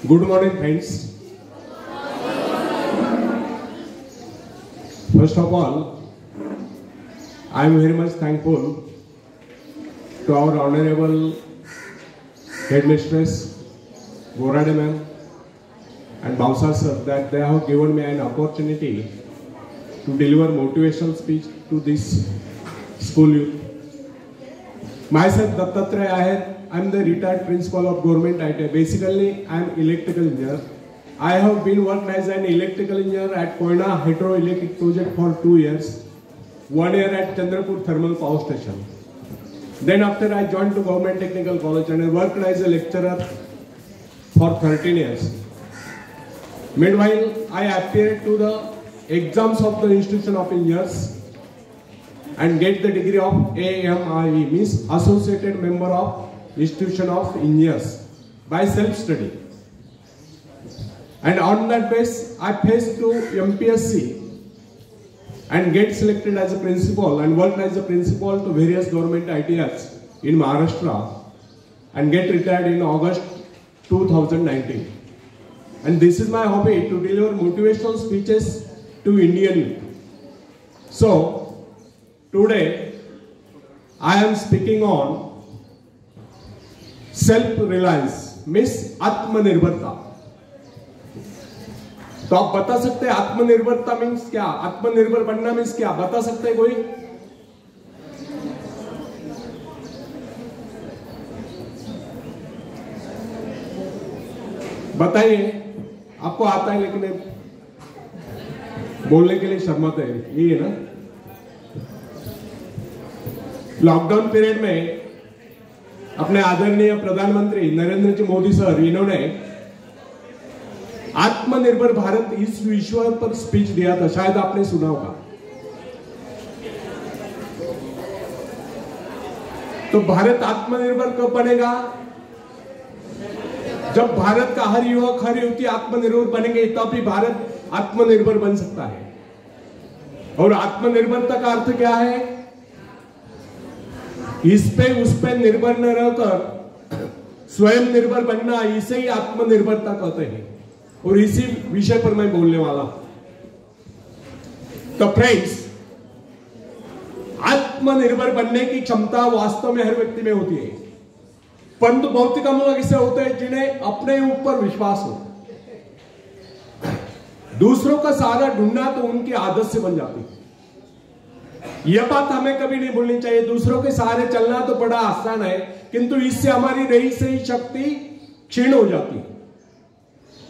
Good morning, friends. First of all, I am very much thankful to our Honorable Headmistress Borade ma'am and Bowsar sir that they have given me an opportunity to deliver motivational speech to this school youth. Myself, Dattatreya Ahir, I am the retired principal of Government ITI. Basically, I am electrical engineer. I have been worked as an electrical engineer at Koyna Hydroelectric Project for 2 years, 1 year at Chandrapur Thermal Power Station. Then after I joined to Government Technical College and I worked as a lecturer for 13 years. Meanwhile, I appeared to the exams of the Institution of Engineers and get the degree of AMIE, means Associated Member of Institution of Engineers, by self-study. And on that base, I faced to MPSC and get selected as a principal and worked as a principal to various government ITIs in Maharashtra and get retired in August 2019. And this is my hobby, to deliver motivational speeches to Indian youth. So, today, I am speaking on self-reliance, means आत्मनिर्भरता. तो आप बता सकते हैं आत्मनिर्भरता means क्या, आत्मनिर्भर बनना मीन्स क्या, बता सकते हैं कोई? बताइए, आपको आता है लेकिन बोलने के लिए शर्माते हैं, यही है ना? लॉकडाउन पीरियड में अपने आदरणीय प्रधानमंत्री नरेंद्र जी मोदी सर, इन्होंने आत्मनिर्भर भारत इस विषय पर स्पीच दिया था, शायद आपने सुना होगा. तो भारत आत्मनिर्भर कब बनेगा? जब भारत का हर युवक हर युवती आत्मनिर्भर बनेंगे तब भी भारत आत्मनिर्भर बन सकता है. और आत्मनिर्भरता का अर्थ क्या है? इस पे उस पे निर्भर न रहकर स्वयं निर्भर बनना, इसे ही आत्मनिर्भरता कहते हैं. और इसी विषय पर मैं बोलने वाला हूं. तो फ्रेंड्स, आत्मनिर्भर बनने की क्षमता वास्तव में हर व्यक्ति में होती है, परंतु बहुत ही कम लोग ऐसे होते हैं जिन्हें अपने ऊपर विश्वास हो. दूसरों का सहारा ढूंढना तो उनकी आदत से बन जाती है. यह बात हमें कभी नहीं भूलनी चाहिए. दूसरों के सहारे चलना तो बड़ा आसान है, किंतु इससे हमारी रही सही शक्ति क्षीण हो जाती है.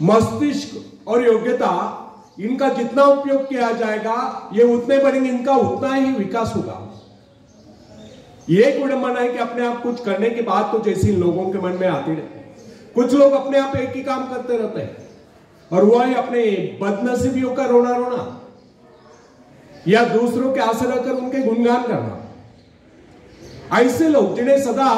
मस्तिष्क और योग्यता, इनका जितना उपयोग किया जाएगा ये उतने बढ़ेंगे, इनका उतना ही विकास होगा. ये गुणमान है कि अपने आप कुछ करने के बाद तो जैसे लोगों के मन में आती रहती है. कुछ लोग अपने आप एक ही काम करते रहते हैं और वह अपने बदनसीबियों का रोना रोना या दूसरों के आसरा कर उनके गुणगान करना. ऐसे लोग जिन्हें सदा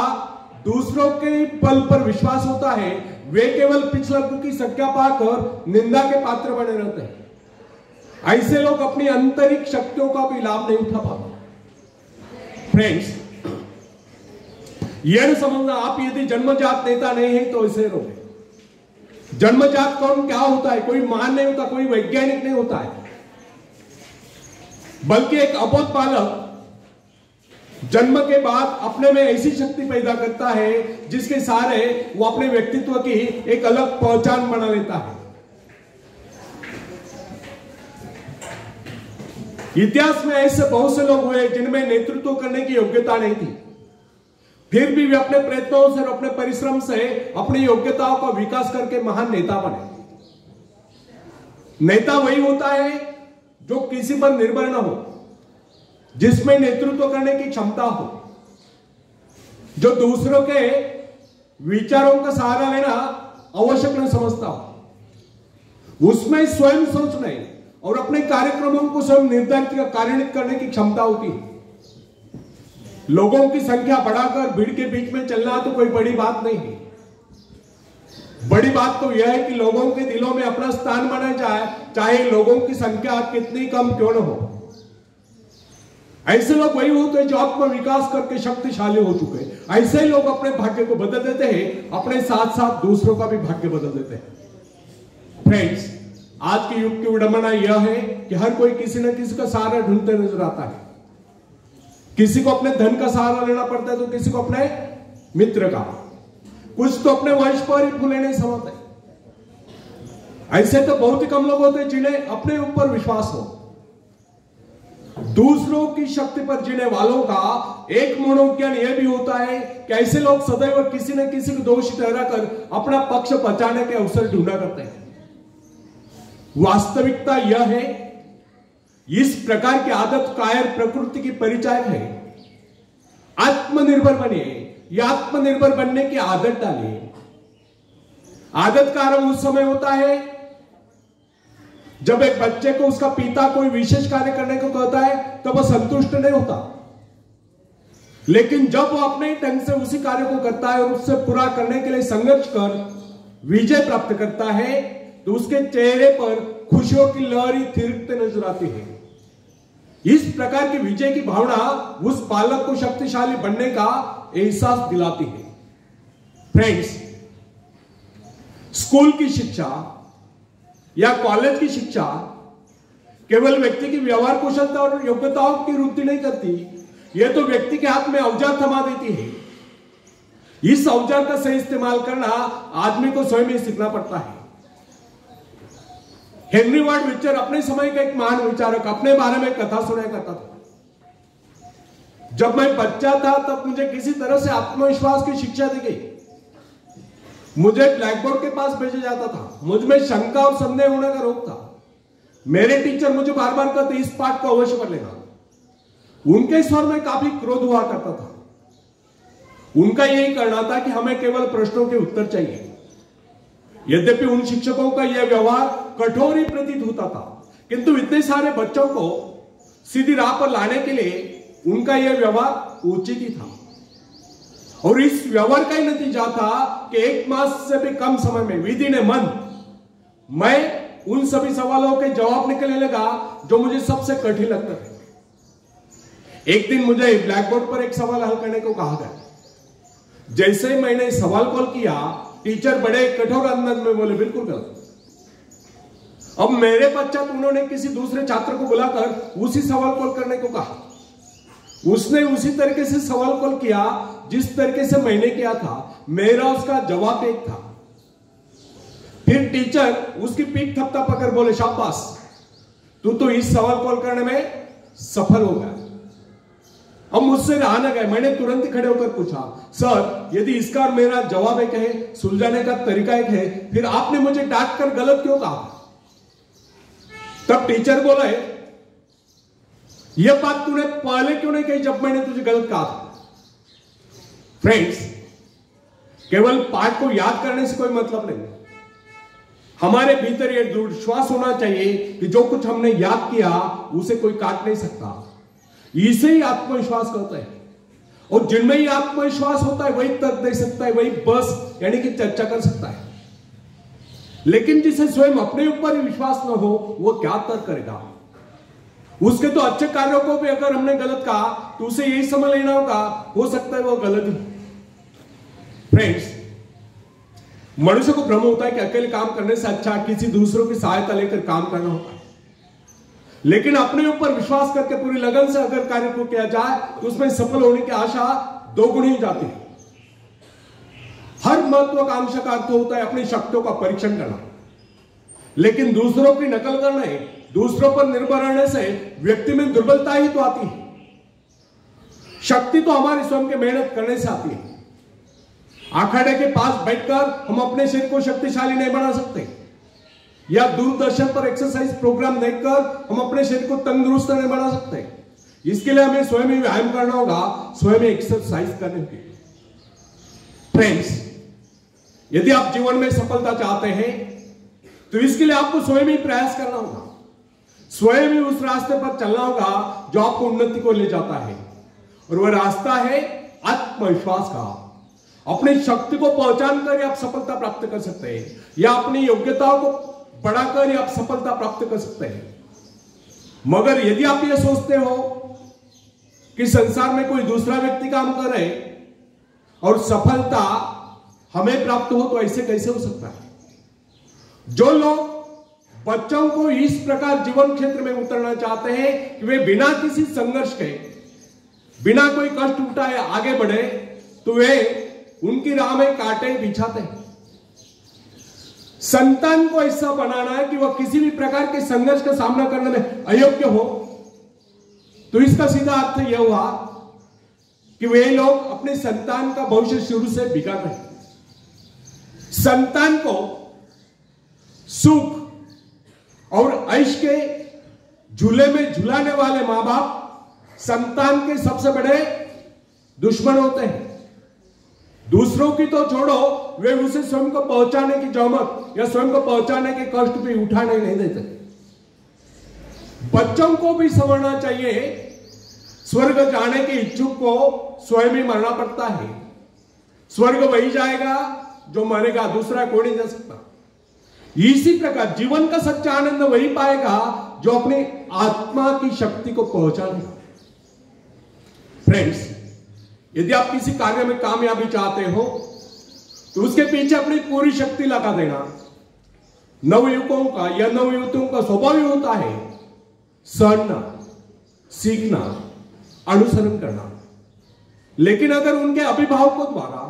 दूसरों के पल पर विश्वास होता है, वे केवल पिछलकों की संख्या पाकर निंदा के पात्र बने रहते हैं. ऐसे लोग अपनी आंतरिक शक्तियों का भी लाभ नहीं उठा पाते. फ्रेंड्स, यह समझना, आप यदि जन्मजात नेता नहीं है तो ऐसे रहोगे. जन्मजात कौन क्या होता है? कोई महान नहीं होता, कोई वैज्ञानिक नहीं होता है, बल्कि एक अबोध बालक जन्म के बाद अपने में ऐसी शक्ति पैदा करता है जिसके सहारे वो अपने व्यक्तित्व की एक अलग पहचान बना लेता है. इतिहास में ऐसे बहुत से लोग हुए जिनमें नेतृत्व करने की योग्यता नहीं थी, फिर भी वे अपने प्रयत्नों से और अपने परिश्रम से अपनी योग्यताओं का विकास करके महान नेता बने. नेता वही होता है जो किसी पर निर्भर न हो, जिसमें नेतृत्व करने की क्षमता हो, जो दूसरों के विचारों का सहारा लेना आवश्यक न समझता हो, उसमें स्वयं सोचने और अपने कार्यक्रमों को स्वयं निर्धारित कार्यान्वित करने की क्षमता होती है. लोगों की संख्या बढ़ाकर भीड़ के बीच में चलना तो कोई बड़ी बात नहीं है. बड़ी बात तो यह है कि लोगों के दिलों में अपना स्थान बनाया जाए, चाहे लोगों की संख्या कितनी कम क्यों न हो. ऐसे लोग वही होते हैं जो आत्म विकास करके शक्तिशाली हो चुके हैं. ऐसे लोग अपने भाग्य को बदल देते हैं, अपने साथ साथ दूसरों का भी भाग्य बदल देते हैं. फ्रेंड्स, आज के युग की विडंबना यह है कि हर कोई किसी न किसी का सहारा ढूंढते नजर आता है। किसी को अपने धन का सहारा लेना पड़ता है तो किसी को अपने मित्र का, कुछ तो अपने वंश पर ही फूले नहीं समाते। ऐसे तो बहुत ही कम लोग होते हैं जिन्हें अपने ऊपर विश्वास हो। दूसरों की शक्ति पर जीने वालों का एक मनोज्ञान यह भी होता है कि ऐसे लोग सदैव किसी न किसी को दोषी ठहराकर अपना पक्ष बचाने के अवसर ढूंढा करते हैं। वास्तविकता यह है, इस प्रकार की आदत कायर प्रकृति की परिचायक है। आत्मनिर्भर बनिए या आत्मनिर्भर बनने की आदत डालिए। आदत का आरंभ उस समय होता है जब एक बच्चे को उसका पिता कोई विशेष कार्य करने को कहता है तो वह संतुष्ट नहीं होता, लेकिन जब वो अपने ढंग से उसी कार्य को करता है और उससे पूरा करने के लिए संघर्ष कर विजय प्राप्त करता है तो उसके चेहरे पर खुशियों की लहरी थिरकते नजर आती है। इस प्रकार की विजय की भावना उस बालक को शक्तिशाली बनने का एहसास दिलाती है। फ्रेंड्स, स्कूल की शिक्षा या कॉलेज की शिक्षा केवल व्यक्ति की व्यवहार कुशलता और योग्यताओं की वृद्धि नहीं करती, यह तो व्यक्ति के हाथ में औजार थमा देती है। इस औजार का सही इस्तेमाल करना आदमी को स्वयं ही सीखना पड़ता है। हेनरी वार्ड विचर अपने समय का एक महान विचारक अपने बारे में कथा सुनाया करता था। जब मैं बच्चा था तब मुझे किसी तरह से आत्मविश्वास की शिक्षा दी गई। मुझे ब्लैक बोर्ड के पास भेजा जाता था। मुझ में शंका और संदेह होने का रोग था। मेरे टीचर मुझे बार बार कहते इस पाठ को अवश्य पढ़ लेना। उनके स्वर में काफी क्रोध हुआ करता था। उनका यही कहना था कि हमें केवल प्रश्नों के उत्तर चाहिए। यद्यपि उन शिक्षकों का यह व्यवहार कठोर ही प्रतीत होता था, किंतु इतने सारे बच्चों को सीधी राह पर लाने के लिए उनका यह व्यवहार उचित ही था। और इस व्यवहार का ही नतीजा था कि 1 मास से भी कम समय में विद इन ए मंथ मैं उन सभी सवालों के जवाब निकलने लगा जो मुझे सबसे कठिन लगता था। एक दिन मुझे ब्लैक बोर्ड पर एक सवाल हल करने को कहा गया। जैसे ही मैंने सवाल कॉल किया, टीचर बड़े कठोर अंदाज में बोले बिल्कुल गलत। अब मेरे पश्चात उन्होंने किसी दूसरे छात्र को बुलाकर उसी सवाल कॉल करने को कहा। उसने उसी तरीके से सवाल कॉल किया जिस तरीके से मैंने किया था। मेरा उसका जवाब एक था। फिर टीचर उसकी पीठ थपथपाकर बोले शाबाश, तू तो इस सवाल कॉल करने में सफल हो गया। अब मुझसे रहा न गए, मैंने तुरंत ही खड़े होकर पूछा, सर यदि इसका और मेरा जवाब एक है, सुलझाने का तरीका एक है, फिर आपने मुझे डांट कर गलत क्यों कहा? तब टीचर बोले, यह बात तूने पहले क्यों नहीं कही जब मैंने तुझे गलत कहा था? फ्रेंड्स, केवल पाठ को याद करने से कोई मतलब नहीं। हमारे भीतर यह दृढ़ विश्वास होना चाहिए कि जो कुछ हमने याद किया उसे कोई काट नहीं सकता। इसे ही आत्मविश्वास कहते हैं। और जिनमें ही आत्मविश्वास होता है वही तर्क दे सकता है, वही बस यानी कि चर्चा कर सकता है। लेकिन जिसे स्वयं अपने ऊपर ही विश्वास न हो वो क्या तर्क करेगा? उसके तो अच्छे कार्यों को भी अगर हमने गलत कहा तो उसे यही समझ लेना होगा, हो सकता है वो गलत ही। फ्रेंड्स, मनुष्य को भ्रम होता है कि अकेले काम करने से अच्छा किसी दूसरों की सहायता लेकर काम करना होता है। लेकिन अपने ऊपर विश्वास करके पूरी लगन से अगर कार्य को किया जाए तो उसमें सफल होने की आशा दोगुनी हो जाती है। हर महत्वाकांक्षा का अर्थ होता है अपनी शक्तियों का परीक्षण करना। लेकिन दूसरों की नकल करने, दूसरों पर निर्भर रहने से व्यक्ति में दुर्बलता ही तो आती है। शक्ति तो हमारे स्वयं के मेहनत करने से आती है। अखाड़े के पास बैठकर हम अपने शरीर को शक्तिशाली नहीं बना सकते, या दूरदर्शन पर एक्सरसाइज प्रोग्राम देखकर हम अपने शरीर को तंदुरुस्त नहीं बना सकते। इसके लिए हमें स्वयं ही व्यायाम करना होगा, स्वयं ही एक्सरसाइज करनी होगी। फ्रेंड्स, यदि आप जीवन में सफलता चाहते हैं तो इसके लिए आपको स्वयं ही प्रयास करना होगा, स्वयं ही उस रास्ते पर चलना होगा जो आपको उन्नति को ले जाता है। और वह रास्ता है आत्मविश्वास का। अपनी शक्ति को पहचान कर आप सफलता प्राप्त कर सकते हैं, या अपनी योग्यताओं को बढ़ाकर आप सफलता प्राप्त कर सकते हैं। मगर यदि आप यह सोचते हो कि संसार में कोई दूसरा व्यक्ति काम कर रहे और सफलता हमें प्राप्त हो, तो ऐसे कैसे हो सकता है? जो लोग बच्चों को इस प्रकार जीवन क्षेत्र में उतरना चाहते हैं कि वे बिना किसी संघर्ष के, बिना कोई कष्ट उठाए आगे बढ़े, तो वे उनकी राह में कांटे बिछाते हैं। संतान को ऐसा बनाना है कि वह किसी भी प्रकार के संघर्ष का सामना करने में अयोग्य हो, तो इसका सीधा अर्थ यह हुआ कि वे लोग अपने संतान का भविष्य शुरू से बिगाड़ रहे हैं। संतान को सुख और ऐश के झूले में झुलाने वाले मां बाप संतान के सबसे बड़े दुश्मन होते हैं। दूसरों की तो छोड़ो, वे उसे स्वयं को पहुंचाने की जहमत या स्वयं को पहुंचाने के कष्ट भी उठाने नहीं देते। बच्चों को भी समझना चाहिए, स्वर्ग जाने के इच्छुक को स्वयं ही मरना पड़ता है। स्वर्ग वही जाएगा जो मरेगा, दूसरा कोई नहीं जा सकता। इसी प्रकार जीवन का सच्चा आनंद वही पाएगा जो अपनी आत्मा की शक्ति को पहुंचा लेगा। फ्रेंड्स, यदि आप किसी कार्य में कामयाबी चाहते हो तो उसके पीछे अपनी पूरी शक्ति लगा देना। नवयुवकों का या नवयुवतियों का स्वभाव ही होता है सुनना, सीखना, अनुसरण करना। लेकिन अगर उनके अभिभावकों द्वारा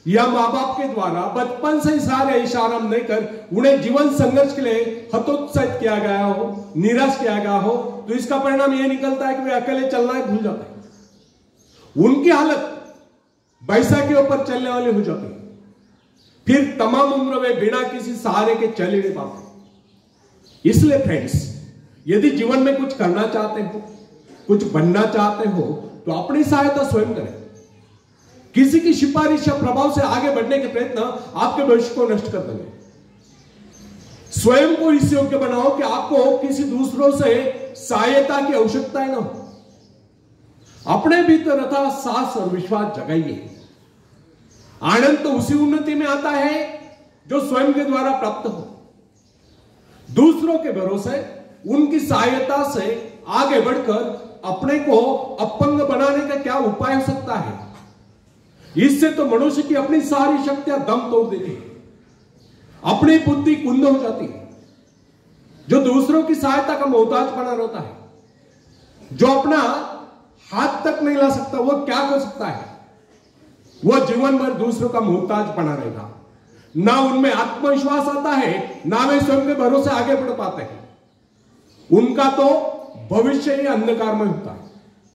या मां बाप के द्वारा बचपन से सारे इशारा नहीं कर उन्हें जीवन संघर्ष के लिए हतोत्साहित किया गया हो, निराश किया गया हो, तो इसका परिणाम यह निकलता है कि वे अकेले चलना ही भूल जाते हैं। उनकी हालत बैसा के ऊपर चलने वाली हो जाती है। फिर तमाम उम्र वे बिना किसी सहारे के चल ही नहीं पाते। इसलिए फ्रेंड्स, यदि जीवन में कुछ करना चाहते हो, कुछ बनना चाहते हो, तो अपनी सहायता स्वयं करें। किसी की सिफारिश या प्रभाव से आगे बढ़ने के प्रयत्न आपके भविष्य को नष्ट कर देंगे। स्वयं को इस योग्य बनाओ कि आपको किसी दूसरों से सहायता की आवश्यकता ही न हो। अपने भीतर अथाह साहस और विश्वास जगाइए। आनंद तो उसी उन्नति में आता है जो स्वयं के द्वारा प्राप्त हो। दूसरों के भरोसे, उनकी सहायता से आगे बढ़कर अपने को अपंग बनाने का क्या उपाय हो सकता है? इससे तो मनुष्य की अपनी सारी शक्तियां दम तोड़ देती है, अपनी बुद्धि कुंद हो जाती है। जो दूसरों की सहायता का मोहताज बना रहता है, जो अपना हाथ तक नहीं ला सकता, वो क्या कर सकता है? वो जीवन भर दूसरों का मोहताज बना रहेगा। ना उनमें आत्मविश्वास आता है, ना वे स्वयं के भरोसे आगे बढ़ पाते हैं। उनका तो भविष्य ही अंधकार में होता है।